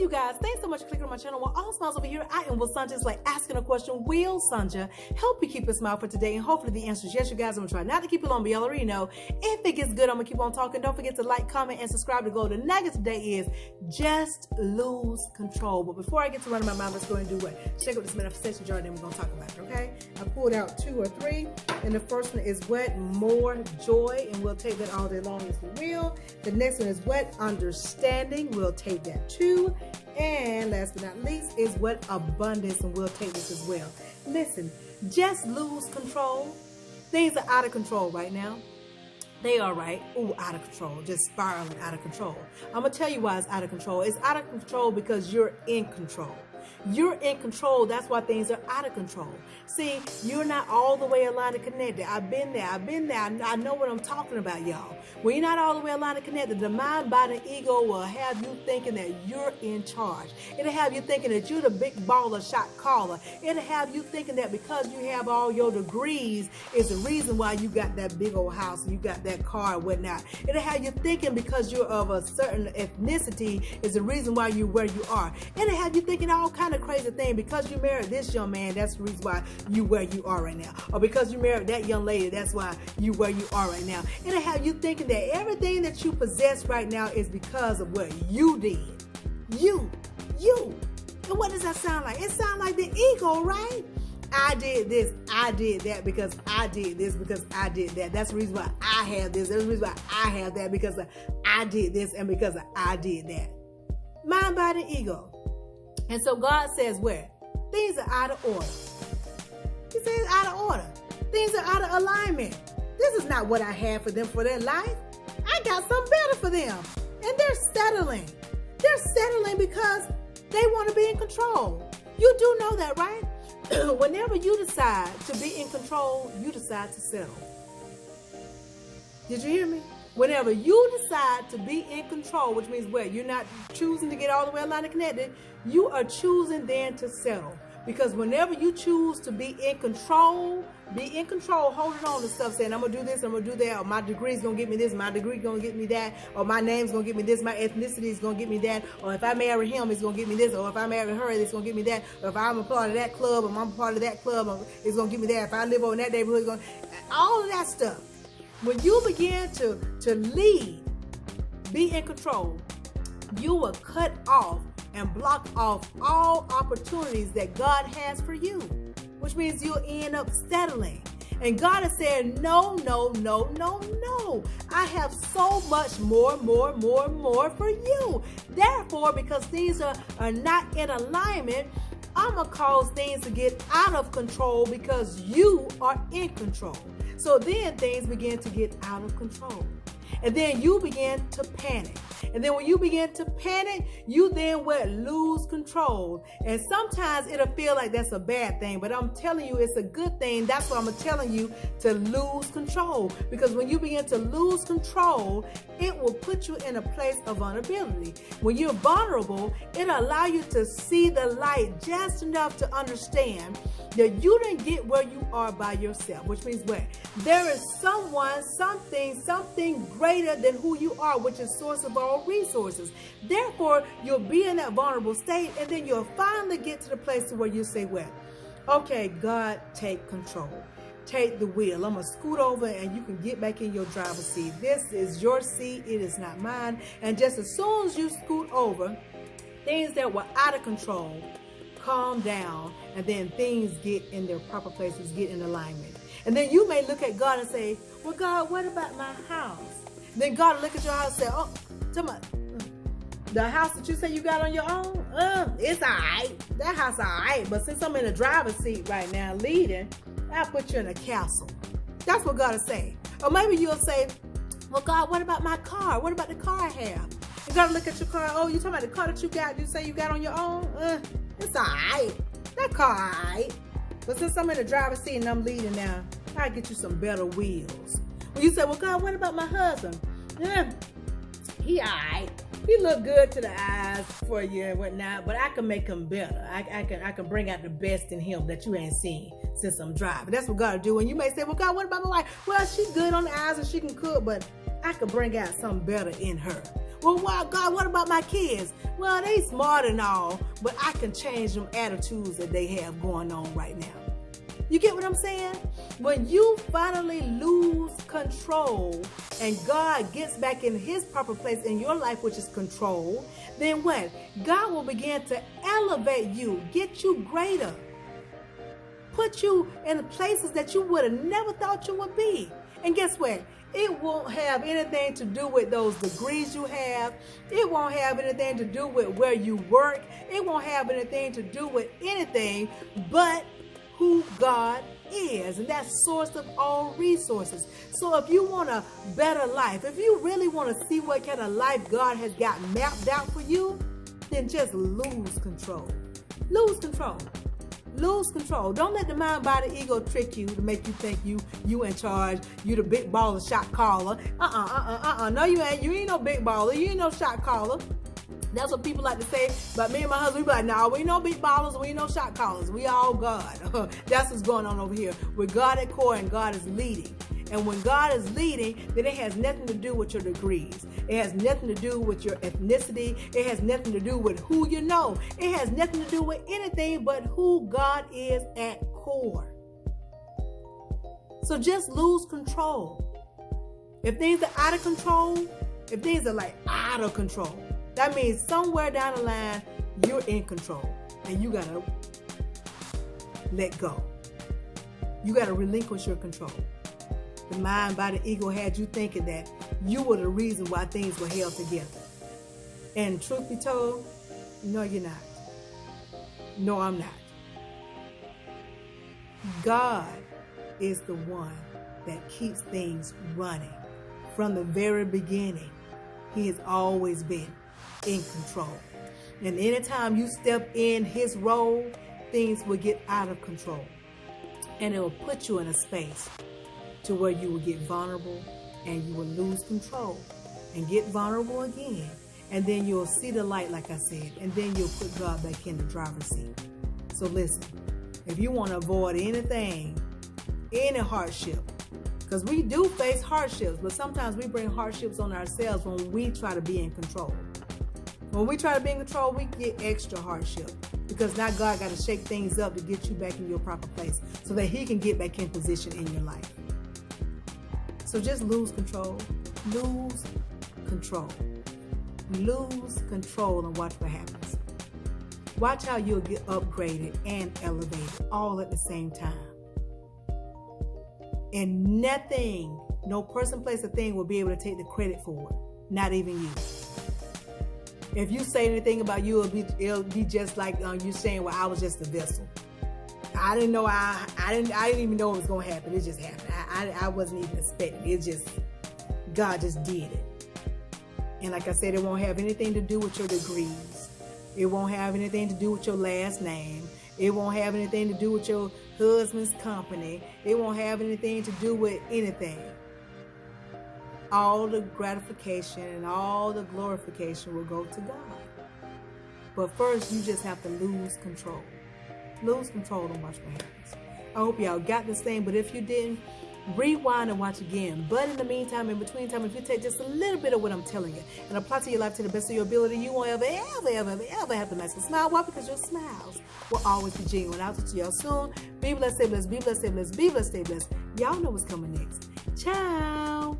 you guys, thanks so much for clicking on my channel. Well, all smiles over here. I am Will Sanja. It's like asking a question. Will Sanja help you keep a smile for today? And hopefully the answer is yes, you guys. I'm gonna try not to keep it long, but y'all already know. If it gets good, I'm gonna keep on talking. Don't forget to like, comment, and subscribe to go. The nugget today is just lose control. But before I get to running my mouth, let's go and do what? Check out this manifestation jar, then we're gonna talk about it, okay? I pulled out 2 or 3, and the first one is what? More joy, and we'll take that all day long as we will. The next one is what? Understanding. We'll take that too. And last but not least is what? Abundance, and we'll take this as well. Listen, just lose control. Things are out of control right now. They are right. Ooh, out of control. Just spiraling out of control. I'm going to tell you why it's out of control. It's out of control because you're in control. You're in control. That's why things are out of control. See, you're not all the way aligned and connected. I've been there. I know what I'm talking about, y'all. When you're not all the way aligned and connected, the mind, body, and ego will have you thinking that you're in charge. It'll have you thinking that you're the big baller shot caller. It'll have you thinking that because you have all your degrees is the reason why you got that big old house and you got that car and whatnot. It'll have you thinking because you're of a certain ethnicity is the reason why you're where you are. It'll have you thinking all kind of crazy thing because you married this young man, that's the reason why you where you are right now. Or because you married that young lady, that's why you where you are right now. It'll have you thinking that everything that you possess right now is because of what you did. You. And what does that sound like? It sounds like the ego, right? I did this, I did that because I did this, because I did that. That's the reason why I have this. That's the reason why I have that, because I did this and because I did that. Mind, body, ego. And so God says where? Things are out of order. He says out of order. Things are out of alignment. This is not what I have for them for their life. I got something better for them. And they're settling. They're settling because they want to be in control. You do know that, right? Whenever you decide to be in control, you decide to settle. Did you hear me? Whenever you decide to be in control, which means where you're not choosing to get all the way aligned and connected, you are choosing then to settle. Because whenever you choose to be in control, holding on to stuff, saying, I'm going to do this, I'm going to do that, or my degree is going to get me this, my degree is going to get me that, or my name's going to get me this, my ethnicity is going to get me that, or if I marry him, it's going to get me this, or if I marry her, it's going to get me that, or if I'm a part of that club, or I'm a part of that club, it's going to get me that, if I live over in that neighborhood, it's going to, all of that stuff. When you begin to lead, be in control, you will cut off and block off all opportunities that God has for you, which means you'll end up settling. And God has said, no. I have so much more for you. Therefore, because things are not in alignment, I'm going to cause things to get out of control because you are in control. So then things begin to get out of control. And then you begin to panic. And then when you begin to panic, you then will lose control. And sometimes it'll feel like that's a bad thing, but I'm telling you it's a good thing. That's why I'm telling you to lose control. Because when you begin to lose control, it will put you in a place of vulnerability. When you're vulnerable, it'll allow you to see the light just enough to understand that you didn't get where you are by yourself, which means what? There is someone, something greater than who you are, which is source of all resources. Therefore, you'll be in that vulnerable state, and then you'll finally get to the place where you say, well, okay, God, take control. Take the wheel. I'm going to scoot over and you can get back in your driver's seat. This is your seat. It is not mine. And just as soon as you scoot over, things that were out of control calm down, and then things get in their proper places, get in alignment. And then you may look at God and say, well, God, what about my house? Then God will look at your house and say, oh, the house that you say you got on your own, it's all right. That house all right. But since I'm in the driver's seat right now leading, I'll put you in a castle. That's what God will say. Or maybe you'll say, well, God, what about my car? What about the car I have? You got to look at your car. Oh, you talking about the car that you say you got on your own? It's all right. That car all right. But since I'm in the driver's seat and I'm leading now, I'll get you some better wheels. When you say, well, God, what about my husband? He all right. He look good to the eyes for you and whatnot, but I can make him better. I can bring out the best in him that you ain't seen since I'm driving. That's what God will do. And you may say, well, God, what about my wife? Well, she's good on the eyes and she can cook, but I can bring out something better in her. Well, wow, God, what about my kids? Well, they smart and all, but I can change them attitudes that they have going on right now. You get what I'm saying? When you finally lose control and God gets back in his proper place in your life, which is control, then what? God will begin to elevate you, get you greater, put you in places that you would have never thought you would be. And guess what? It won't have anything to do with those degrees you have. It won't have anything to do with where you work. It won't have anything to do with anything but who God is, and that's source of all resources. So if you want a better life, if you really want to see what kind of life God has got mapped out for you, then just lose control. Lose control. Lose control. Don't let the mind, body, ego trick you to make you think you in charge. You the big baller shot caller. No, you ain't. You ain't no big baller. You ain't no shot caller. That's what people like to say. But me and my husband, we be like, no, we ain't no big ballers. We ain't no shot callers. We all God. That's what's going on over here. With God at core and God is leading. And when God is leading, then it has nothing to do with your degrees. It has nothing to do with your ethnicity. It has nothing to do with who you know. It has nothing to do with anything but who God is at core. So just lose control. If things are out of control, if things are like out of control, that means somewhere down the line, you're in control. And you got to let go. You got to relinquish your control. The mind, body, ego had you thinking that you were the reason why things were held together. And truth be told, no, you're not. No, I'm not. God is the one that keeps things running. From the very beginning, he has always been in control. And anytime you step in his role, things will get out of control. And it will put you in a space to where you will get vulnerable and you will lose control and get vulnerable again. And then you'll see the light, like I said, and then you'll put God back in the driver's seat. So listen, if you want to avoid anything, any hardship, because we do face hardships, but sometimes we bring hardships on ourselves when we try to be in control. When we try to be in control, we get extra hardship because now God got to shake things up to get you back in your proper place so that he can get back in position in your life. So just lose control. Lose control. Lose control and watch what happens. Watch how you'll get upgraded and elevated all at the same time. And nothing, no person, place, or thing will be able to take the credit for it. Not even you. If you say anything about you, it'll be just like you saying, well, I was just a vessel. I didn't know, I didn't even know it was going to happen. It just happened. I wasn't even expecting it. God just did it. And like I said, it won't have anything to do with your degrees. It won't have anything to do with your last name. It won't have anything to do with your husband's company. It won't have anything to do with anything. All the gratification and all the glorification will go to God. But first, you just have to lose control. Lose control and watch what happens. I hope y'all got this thing, but if you didn't, rewind and watch again. But in the meantime, in between time, if you take just a little bit of what I'm telling you and apply to your life to the best of your ability, you won't ever have to mess with smile. Why? Because your smiles will always be genuine. I'll talk to y'all soon. Be blessed, stay blessed, be blessed, stay blessed, be blessed, stay blessed. Y'all know what's coming next. Ciao.